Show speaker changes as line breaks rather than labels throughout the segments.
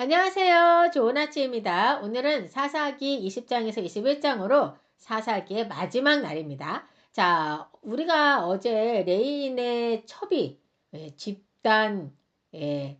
안녕하세요. 좋은 아침입니다. 오늘은 사사기 20장에서 21장으로 사사기의 마지막 날입니다. 자, 우리가 어제 레인의 첩이 집단 예,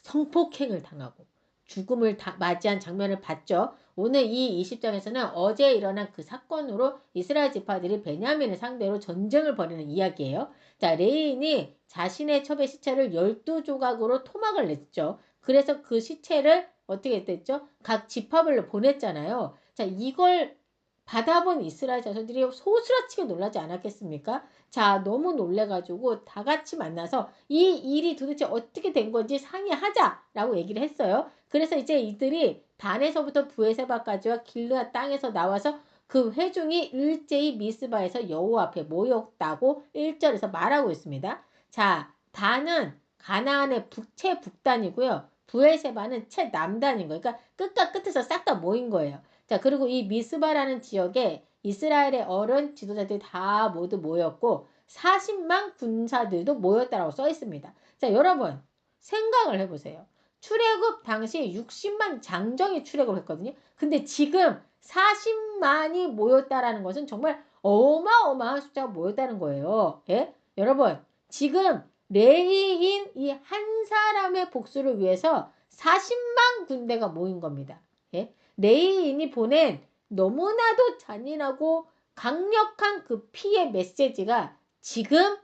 성폭행을 당하고 죽음을 맞이한 장면을 봤죠. 오늘 이 20장에서는 어제 일어난 그 사건으로 이스라엘 지파들이 베냐민을 상대로 전쟁을 벌이는 이야기예요. 자, 레인이 자신의 첩의 시체를 12조각으로 토막을 냈죠. 그래서 그 시체를 어떻게 됐죠? 각 지파별로 보냈잖아요. 자, 이걸 받아본 이스라엘 자손들이 소스라치게 놀라지 않았겠습니까? 자, 너무 놀래가지고 다 같이 만나서 이 일이 도대체 어떻게 된 건지 상의하자라고 얘기를 했어요. 그래서 이제 이들이 단에서부터 부에세바까지와 길르앗 땅에서 나와서 그 회중이 일제히 미스바에서 여호와 앞에 모였다고 1절에서 말하고 있습니다. 자, 단은 가나안의 최북단이고요. 부에세바는 최남단인 거예요. 그러니까 끝과 끝에서 싹 다 모인 거예요. 자, 그리고 이 미스바라는 지역에 이스라엘의 어른 지도자들이 다 모두 모였고 40만 군사들도 모였다라고 써 있습니다. 자, 여러분 생각을 해보세요. 출애굽 당시 60만 장정이 출애굽을 했거든요. 근데 지금 40만이 모였다라는 것은 정말 어마어마한 숫자가 모였다는 거예요. 예? 여러분 지금 레이인 이 한 사람의 복수를 위해서 40만 군대가 모인 겁니다. 예? 레이인이 보낸 너무나도 잔인하고 강력한 그 피해 메시지가 지금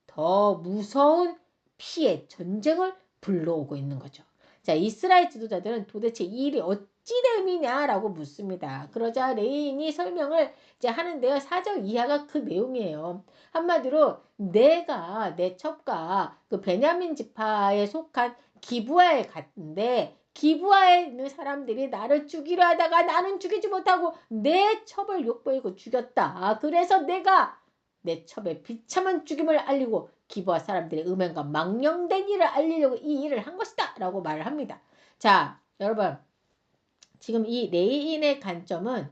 더 무서운 피해 전쟁을 불러오고 있는 거죠. 자, 이스라엘 지도자들은 도대체 이 일이 어찌 됨이냐라고 묻습니다. 그러자 레인이 설명을 이제 하는데요. 4절 이하가 그 내용이에요. 한마디로 내가 내 첩과 그 베냐민 지파에 속한 기브아에 갔는데 기브아에 있는 사람들이 나를 죽이려 하다가 나는 죽이지 못하고 내 첩을 욕보이고 죽였다. 그래서 내가 내 첩의 비참한 죽임을 알리고 기부와 사람들의 음행과 망령된 일을 알리려고 이 일을 한 것이다 라고 말을 합니다. 자, 여러분 지금 이 레인의 관점은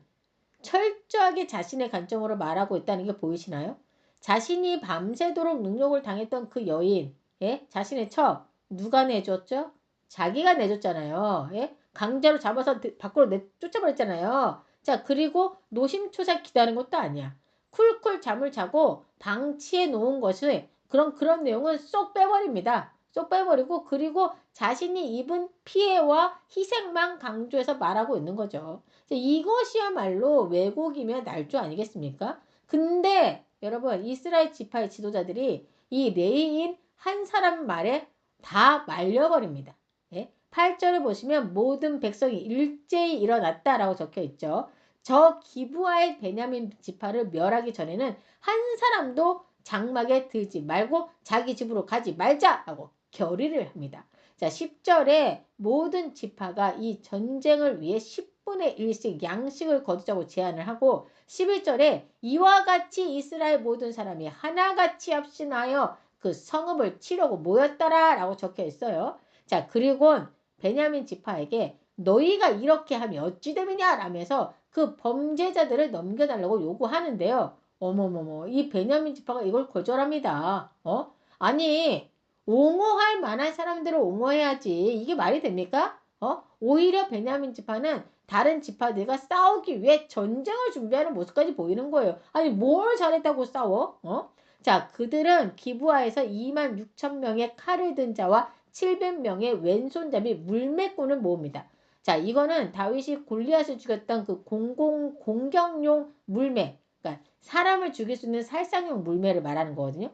철저하게 자신의 관점으로 말하고 있다는 게 보이시나요? 자신이 밤새도록 능욕을 당했던 그 여인, 예? 자신의 첩 누가 내줬죠? 자기가 내줬잖아요. 예? 강제로 잡아서 밖으로 쫓아버렸잖아요. 자, 그리고 노심초사 기다린 것도 아니야. 쿨쿨 잠을 자고 방치해 놓은 것을 그런 내용은 쏙 빼버립니다. 쏙 빼버리고 그리고 자신이 입은 피해와 희생만 강조해서 말하고 있는 거죠. 이것이야말로 왜곡이며 날조 아니겠습니까? 근데 여러분 이스라엘 지파의 지도자들이 이 레이인 한 사람 말에 다 말려버립니다. 예? 8절에 보시면 모든 백성이 일제히 일어났다라고 적혀 있죠. 저 기브아의 베냐민 지파를 멸하기 전에는 한 사람도 장막에 들지 말고 자기 집으로 가지 말자라고 결의를 합니다. 자, 10절에 모든 지파가 이 전쟁을 위해 10분의 1씩 양식을 거두자고 제안을 하고 11절에 이와 같이 이스라엘 모든 사람이 하나같이 합심하여 그 성읍을 치려고 모였더라 라고 적혀 있어요. 자, 그리고 베냐민 지파에게 너희가 이렇게 하면 어찌 됨이냐 라면서 그 범죄자들을 넘겨달라고 요구하는데요. 어머머머 이 베냐민 지파가 이걸 거절합니다. 아니 옹호할 만한 사람들을 옹호해야지. 이게 말이 됩니까? 오히려 베냐민 지파는 다른 지파들과 싸우기 위해 전쟁을 준비하는 모습까지 보이는 거예요. 아니 뭘 잘했다고 싸워? 자, 그들은 기브아에서 2만 6천 명의 칼을 든 자와 700명의 왼손잡이 물매꾼을 모읍니다. 자, 이거는 다윗이 골리앗을 죽였던 그 공격용 물매, 그러니까 사람을 죽일 수 있는 살상용 물매를 말하는 거거든요.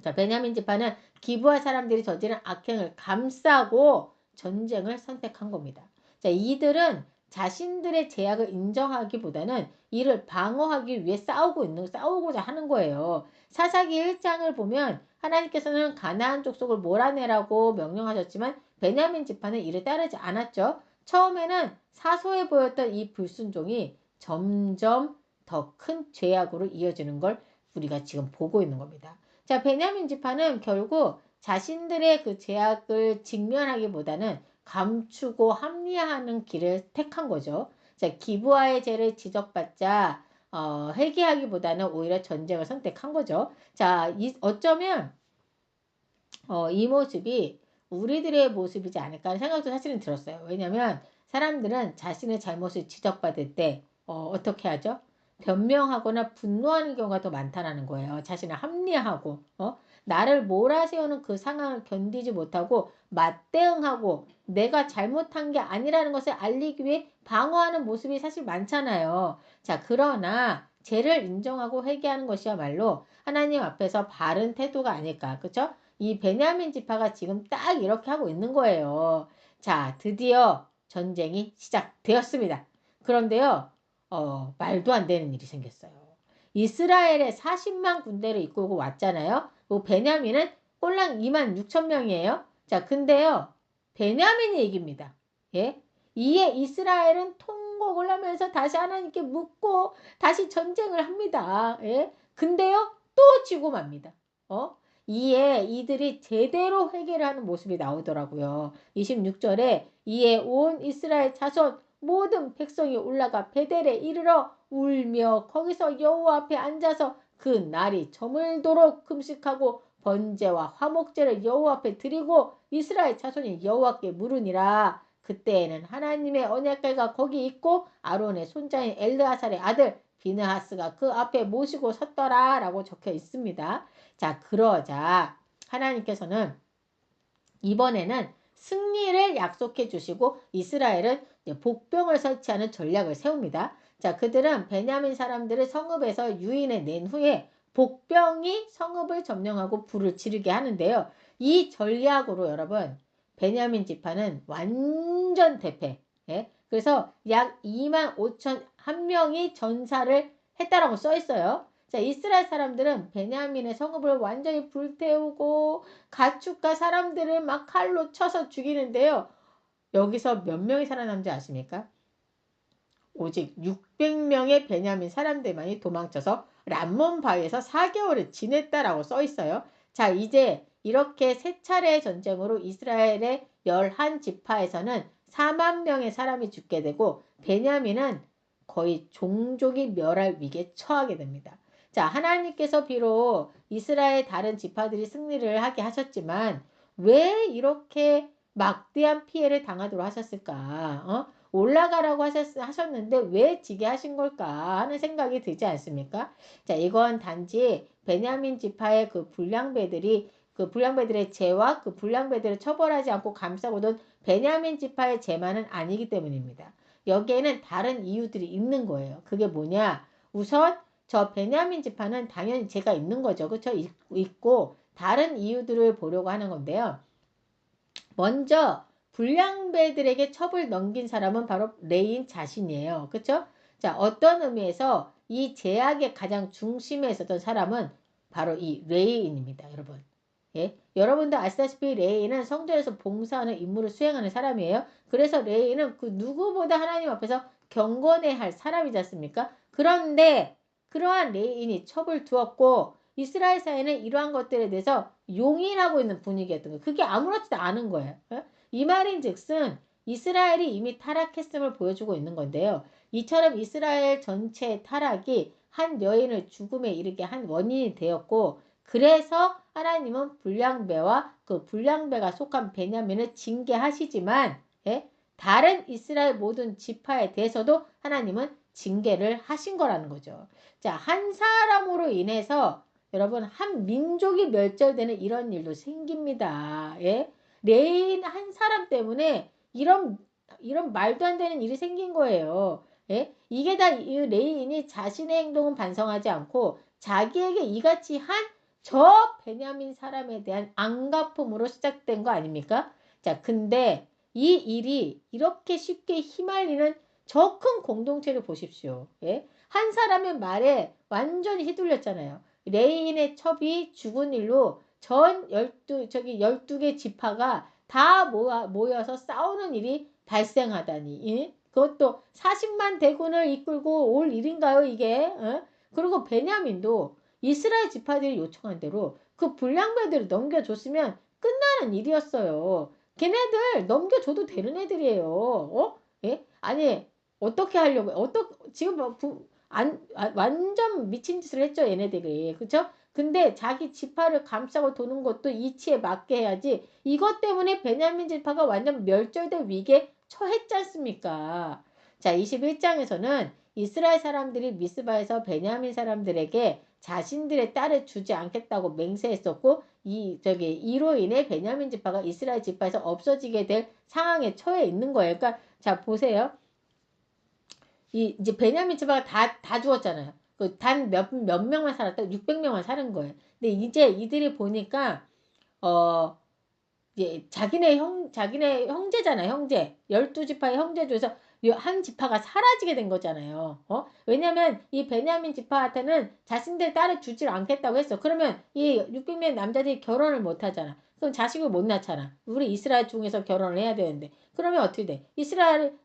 자, 베냐민 지파는 기브아 사람들이 저지른 악행을 감싸고 전쟁을 선택한 겁니다. 자, 이들은 자신들의 제약을 인정하기보다는 이를 방어하기 위해 싸우고자 하는 거예요. 사사기 1장을 보면 하나님께서는 가나안 족속을 몰아내라고 명령하셨지만 베냐민 지파는 이를 따르지 않았죠. 처음에는 사소해 보였던 이 불순종이 점점 더 큰 죄악으로 이어지는 걸 우리가 지금 보고 있는 겁니다. 자, 베냐민 지파는 결국 자신들의 그 죄악을 직면하기보다는 감추고 합리화하는 길을 택한 거죠. 자, 기브아의 죄를 지적받자 회개하기보다는 오히려 전쟁을 선택한 거죠. 자, 어쩌면 이 모습이 우리들의 모습이지 않을까 하는 생각도 사실은 들었어요. 왜냐하면 사람들은 자신의 잘못을 지적받을 때 어떻게 하죠? 변명하거나 분노하는 경우가 더 많다라는 거예요. 자신을 합리화하고 나를 몰아세우는 그 상황을 견디지 못하고 맞대응하고 내가 잘못한 게 아니라는 것을 알리기 위해 방어하는 모습이 사실 많잖아요. 자, 그러나 죄를 인정하고 회개하는 것이야말로 하나님 앞에서 바른 태도가 아닐까. 그렇죠? 이 베냐민 지파가 지금 딱 이렇게 하고 있는 거예요. 자, 드디어 전쟁이 시작되었습니다. 그런데요, 말도 안 되는 일이 생겼어요. 이스라엘의 40만 군대를 이끌고 왔잖아요. 베냐민은 꼴랑 2만 6천 명이에요. 자, 근데요, 베냐민이 이깁니다. 예? 이에 이스라엘은 통곡을 하면서 다시 하나님께 묻고 다시 전쟁을 합니다. 예? 근데요, 또 지고 맙니다. 이에 이들이 제대로 회개를 하는 모습이 나오더라고요. 26절에 이에 온 이스라엘 자손 모든 백성이 올라가 베델에 이르러 울며 거기서 여호와 앞에 앉아서 그 날이 저물도록 금식하고 번제와 화목제를 여호와 앞에 드리고 이스라엘 자손이 여호와께 물으니라. 그때에는 하나님의 언약궤가 거기 있고 아론의 손자인 엘르아살의 아들 비느하스가 그 앞에 모시고 섰더라 라고 적혀 있습니다. 자, 그러자 하나님께서는 이번에는 승리를 약속해 주시고 이스라엘은 복병을 설치하는 전략을 세웁니다. 자, 그들은 베냐민 사람들을 성읍에서 유인해 낸 후에 복병이 성읍을 점령하고 불을 지르게 하는데요. 이 전략으로 여러분 베냐민 지파는 완전 대패. 예? 그래서 약 2만 5천 한 명이 전사를 했다라고 써 있어요. 자, 이스라엘 사람들은 베냐민의 성읍을 완전히 불태우고 가축과 사람들을 막 칼로 쳐서 죽이는데요. 여기서 몇 명이 살아남지 아십니까? 오직 600명의 베냐민 사람들만이 도망쳐서 람몬 바위에서 4개월을 지냈다라고 써 있어요. 자, 이제 이렇게 세 차례의 전쟁으로 이스라엘의 11지파에서는 4만 명의 사람이 죽게 되고 베냐민은 거의 종족이 멸할 위기에 처하게 됩니다. 자, 하나님께서 비록 이스라엘 다른 지파들이 승리를 하게 하셨지만 왜 이렇게 막대한 피해를 당하도록 하셨을까? 올라가라고 하셨는데 왜 지게 하신 걸까 하는 생각이 들지 않습니까? 자, 이건 단지 베냐민 지파의 그 불량배들의 죄와 그 불량배들을 처벌하지 않고 감싸고던 베냐민 지파의 죄만은 아니기 때문입니다. 여기에는 다른 이유들이 있는 거예요. 그게 뭐냐? 우선 저 베냐민 지파는 당연히 죄가 있는 거죠. 그렇죠? 있고 다른 이유들을 보려고 하는 건데요. 먼저 불량배들에게 첩을 넘긴 사람은 바로 레인 자신이에요. 그렇죠? 자, 어떤 의미에서 이 제약의 가장 중심에 있었던 사람은 바로 이 레인입니다, 여러분. 예? 여러분도 아시다시피 레인은 성전에서 봉사하는 임무를 수행하는 사람이에요. 그래서 레인은 그 누구보다 하나님 앞에서 경건해야 할 사람이지 않습니까? 그런데 그러한 레인이 첩을 두었고 이스라엘 사회는 이러한 것들에 대해서 용인하고 있는 분위기였던 거예요. 그게 아무렇지도 않은 거예요. 이 말인즉슨 이스라엘이 이미 타락했음을 보여주고 있는 건데요. 이처럼 이스라엘 전체의 타락이 한 여인을 죽음에 이르게 한 원인이 되었고 그래서 하나님은 불량배와 그 불량배가 속한 베냐민을 징계하시지만 다른 이스라엘 모든 지파에 대해서도 하나님은 징계를 하신 거라는 거죠. 자, 한 사람으로 인해서 여러분 한 민족이 멸절되는 이런 일도 생깁니다. 예? 레인 한 사람 때문에 이런 말도 안 되는 일이 생긴 거예요. 예? 이게 다 이 레인이 자신의 행동은 반성하지 않고 자기에게 이같이 한 저 베냐민 사람에 대한 안갚음으로 시작된 거 아닙니까? 자, 근데 이 일이 이렇게 쉽게 휘말리는 저 큰 공동체를 보십시오. 예? 한 사람의 말에 완전히 휘둘렸잖아요. 레인의 첩이 죽은 일로 전 12개 지파가 다 모여서 싸우는 일이 발생하다니. 예? 그것도 40만 대군을 이끌고 올 일인가요, 이게? 그리고 베냐민도 이스라엘 지파들이 요청한 대로 그 불량배들을 넘겨줬으면 끝나는 일이었어요. 걔네들 넘겨줘도 되는 애들이에요. 예? 아니, 어떻게 하려고, 지금 완전 미친 짓을 했죠, 얘네들이. 그쵸? 근데 자기 지파를 감싸고 도는 것도 이치에 맞게 해야지. 이것 때문에 베냐민 지파가 완전 멸절될 위기에 처했지 않습니까? 자, 21장에서는 이스라엘 사람들이 미스바에서 베냐민 사람들에게 자신들의 딸을 주지 않겠다고 맹세했었고, 이로 인해 베냐민 지파가 이스라엘 지파에서 없어지게 될 상황에 처해 있는 거예요. 그러니까 자, 보세요. 이제 베냐민 지파가 다 죽었잖아요. 그 단 몇 명만 살았다? 600명만 사는 거예요. 근데 이제 이들이 보니까, 어, 이제 자기네 형제잖아, 형제. 12지파의 형제 중에서 한 지파가 사라지게 된 거잖아요. 왜냐면 이 베냐민 지파한테는 자신들 딸을 주질 않겠다고 했어. 그러면 이 600명 남자들이 결혼을 못 하잖아. 그럼 자식을 못 낳잖아. 우리 이스라엘 중에서 결혼을 해야 되는데. 그러면 어떻게 돼?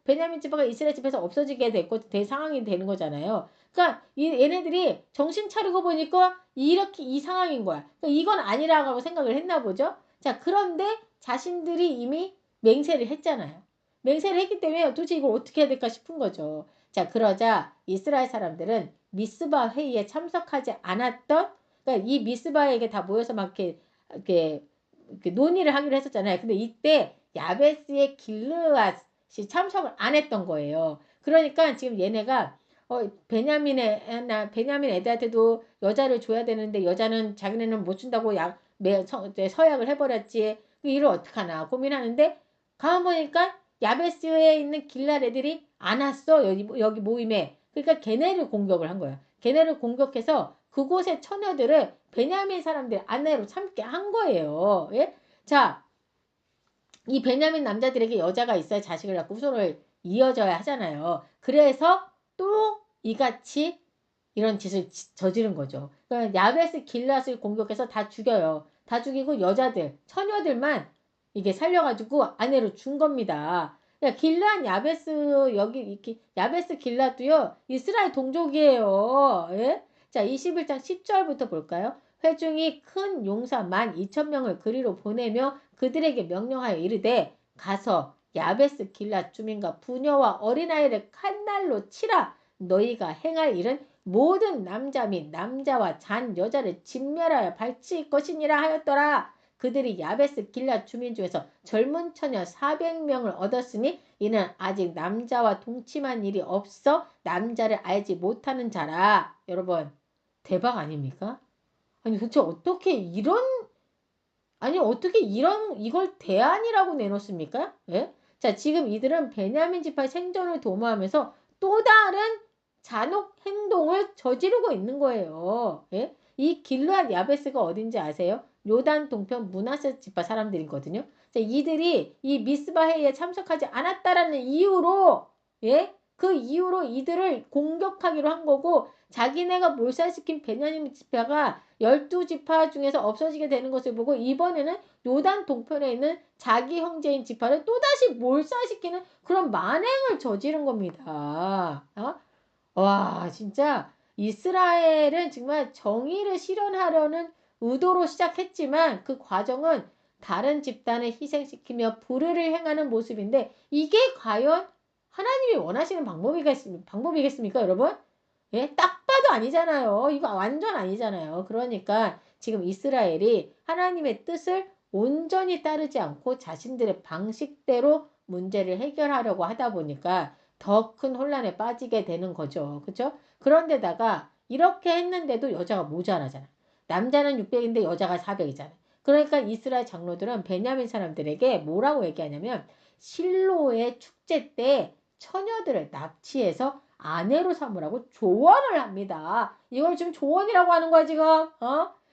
베냐민 지파가 이스라엘 집에서 없어지게 될 상황이 되는 거잖아요. 그러니까 얘네들이 정신 차리고 보니까 이렇게 이 상황인 거야. 그러니까 이건 아니라고 생각을 했나 보죠. 자, 그런데 자신들이 이미 맹세를 했잖아요. 맹세를 했기 때문에 도대체 이걸 어떻게 해야 될까 싶은 거죠. 자, 그러자 이스라엘 사람들은 미스바 회의에 참석하지 않았던, 그러니까 이 미스바에게 다 모여서 막 이렇게 논의를 하기로 했었잖아요. 근데 이때 야베스의 길르앗이 참석을 안 했던 거예요. 그러니까 지금 얘네가 베냐민 애들한테도 여자를 줘야 되는데 여자는 자기네는 못 준다고 서약을 해버렸지. 그 일을 어떡하나 고민하는데 가만 보니까 야베스에 있는 길랄 애들이 안 왔어. 여기 모임에. 그러니까 걔네를 공격을 한 거야. 걔네를 공격해서 그곳의 처녀들을 베냐민 사람들 아내로 삼게 한 거예요. 예? 자, 이 베냐민 남자들에게 여자가 있어야 자식을 낳고 후손을 이어져야 하잖아요. 그래서 또 이같이 이런 짓을 저지른 거죠. 그러니까 야베스 길랏을 공격해서 다 죽여요. 다 죽이고 여자들, 처녀들만 이게 살려가지고 아내로 준 겁니다. 그러니까 길랏 야베스 여기 이렇게 야베스 길랏도요 이스라엘 동족이에요. 예? 자, 21장 10절부터 볼까요? 회중이 큰 용사 12,000명을 그리로 보내며 그들에게 명령하여 이르되 가서 야베스 길랏 주민과 부녀와 어린아이를 칼날로 치라. 너희가 행할 일은 모든 남자 및 남자와 잔 여자를 진멸하여 발칠 것이니라 하였더라. 그들이 야베스 길랏 주민 중에서 젊은 처녀 400명을 얻었으니 이는 아직 남자와 동침한 일이 없어 남자를 알지 못하는 자라. 여러분 대박 아닙니까? 아니 도대체 어떻게 이걸 대안이라고 내놓습니까? 예? 자, 지금 이들은 베냐민 지파의 생존을 도모하면서 또 다른 잔혹 행동을 저지르고 있는 거예요. 예? 이 길르앗 야베스가 어딘지 아세요? 요단 동편 므낫세 지파 사람들이거든요. 자, 이들이 이 미스바 회의에 참석하지 않았다라는 이유로, 예? 그 이유로 이들을 공격하기로 한 거고, 자기네가 몰살시킨 베냐민 지파가 12지파 중에서 없어지게 되는 것을 보고 이번에는 요단 동편에 있는 자기 형제인 지파를 또다시 몰살시키는 그런 만행을 저지른 겁니다. 와, 진짜 이스라엘은 정말 정의를 실현하려는 의도로 시작했지만 그 과정은 다른 집단을 희생시키며 불의를 행하는 모습인데 이게 과연 하나님이 원하시는 방법이겠습니까, 여러분? 예? 딱 봐도 아니잖아요. 이거 완전 아니잖아요. 그러니까 지금 이스라엘이 하나님의 뜻을 온전히 따르지 않고 자신들의 방식대로 문제를 해결하려고 하다 보니까 더 큰 혼란에 빠지게 되는 거죠. 그죠? 그런데다가 이렇게 했는데도 여자가 모자라잖아. 남자는 600인데 여자가 400이잖아. 그러니까 이스라엘 장로들은 베냐민 사람들에게 뭐라고 얘기하냐면 실로의 축제 때 처녀들을 납치해서 아내로 삼으라고 조언을 합니다. 이걸 지금 조언이라고 하는 거야, 지금.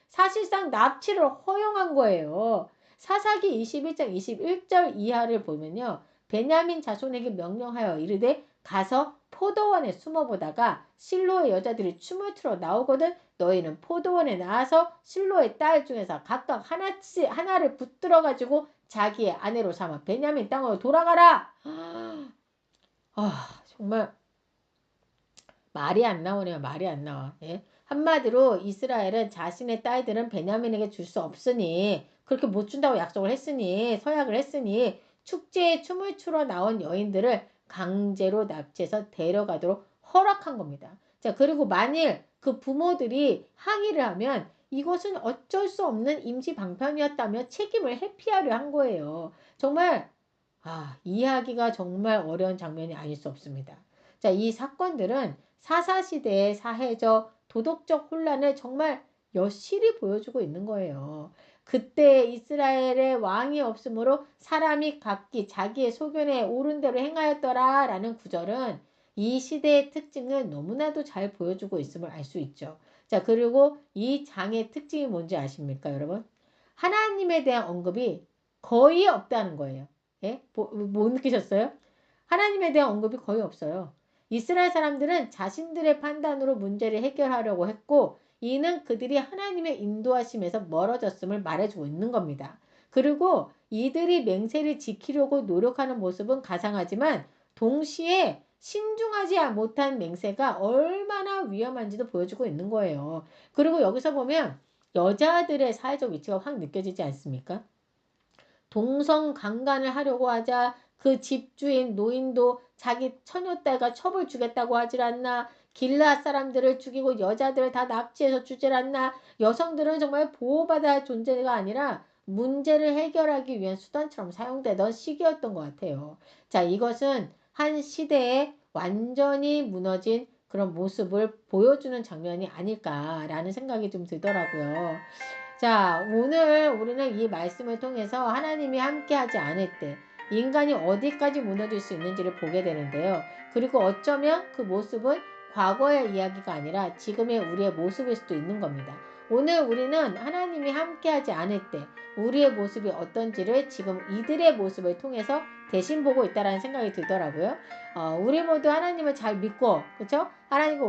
사실상 납치를 허용한 거예요. 사사기 21장 21절 이하를 보면요. 베냐민 자손에게 명령하여 이르되 가서 포도원에 숨어보다가 실로의 여자들이 춤을 틀어 나오거든 너희는 포도원에 나와서 실로의 딸 중에서 각각 하나를 붙들어 가지고 자기의 아내로 삼아 베냐민 땅으로 돌아가라. 정말 말이 안 나오네요. 말이 안 나와. 예? 한마디로 이스라엘은 자신의 딸들은 베냐민에게 줄 수 없으니 그렇게 못 준다고 약속을 했으니 서약을 했으니 축제에 춤을 추러 나온 여인들을 강제로 납치해서 데려가도록 허락한 겁니다. 자, 그리고 만일 그 부모들이 항의를 하면 이것은 어쩔 수 없는 임시 방편이었다며 책임을 회피하려 한 거예요. 정말 이해하기가 정말 어려운 장면이 아닐 수 없습니다. 자, 이 사건들은 사사시대의 사회적, 도덕적 혼란을 정말 여실히 보여주고 있는 거예요. 그때 이스라엘의 왕이 없으므로 사람이 각기 자기의 소견에 옳은 대로 행하였더라 라는 구절은 이 시대의 특징을 너무나도 잘 보여주고 있음을 알 수 있죠. 자, 그리고 이 장의 특징이 뭔지 아십니까, 여러분? 하나님에 대한 언급이 거의 없다는 거예요. 예? 못 느끼셨어요? 하나님에 대한 언급이 거의 없어요. 이스라엘 사람들은 자신들의 판단으로 문제를 해결하려고 했고, 이는 그들이 하나님의 인도하심에서 멀어졌음을 말해주고 있는 겁니다. 그리고 이들이 맹세를 지키려고 노력하는 모습은 가상하지만 동시에 신중하지 못한 맹세가 얼마나 위험한지도 보여주고 있는 거예요. 그리고 여기서 보면 여자들의 사회적 위치가 확 느껴지지 않습니까? 동성강간을 하려고 하자 그 집주인 노인도 자기 처녀딸과 첩을 주겠다고 하질 않나. 길앗 사람들을 죽이고 여자들을 다 납치해서 주질 않나. 여성들은 정말 보호받아야 할 존재가 아니라 문제를 해결하기 위한 수단처럼 사용되던 시기였던 것 같아요. 자, 이것은 한 시대에 완전히 무너진 그런 모습을 보여주는 장면이 아닐까라는 생각이 좀 들더라고요. 자, 오늘 우리는 이 말씀을 통해서 하나님이 함께하지 않을 때 인간이 어디까지 무너질 수 있는지를 보게 되는데요. 그리고 어쩌면 그 모습은 과거의 이야기가 아니라 지금의 우리의 모습일 수도 있는 겁니다. 오늘 우리는 하나님이 함께하지 않을 때 우리의 모습이 어떤지를 지금 이들의 모습을 통해서 대신 보고 있다는 생각이 들더라고요. 우리 모두 하나님을 잘 믿고, 그렇죠? 하나님과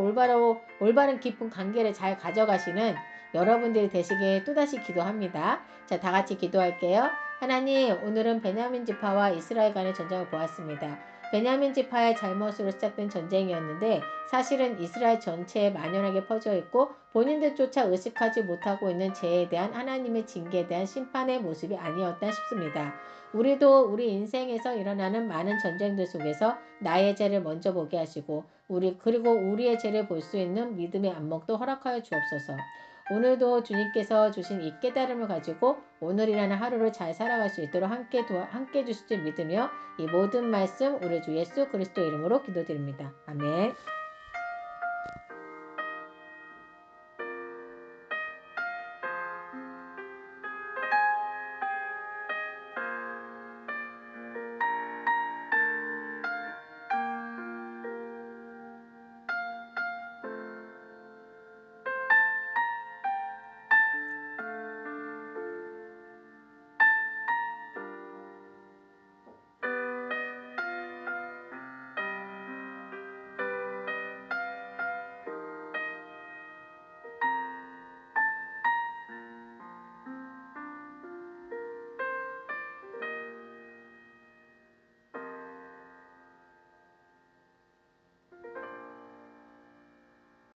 올바른 깊은 관계를 잘 가져가시는 여러분들이 되시길 또다시 기도합니다. 자, 다 같이 기도할게요. 하나님, 오늘은 베냐민 지파와 이스라엘 간의 전쟁을 보았습니다. 베냐민 지파의 잘못으로 시작된 전쟁이었는데 사실은 이스라엘 전체에 만연하게 퍼져 있고 본인들조차 의식하지 못하고 있는 죄에 대한 하나님의 징계에 대한 심판의 모습이 아니었다 싶습니다. 우리도 우리 인생에서 일어나는 많은 전쟁들 속에서 나의 죄를 먼저 보게 하시고 그리고 우리의 죄를 볼 수 있는 믿음의 안목도 허락하여 주옵소서. 오늘도 주님께서 주신 이 깨달음을 가지고 오늘이라는 하루를 잘 살아갈 수 있도록 함께 해주실 줄 믿으며 이 모든 말씀 우리 주 예수 그리스도 이름으로 기도드립니다. 아멘.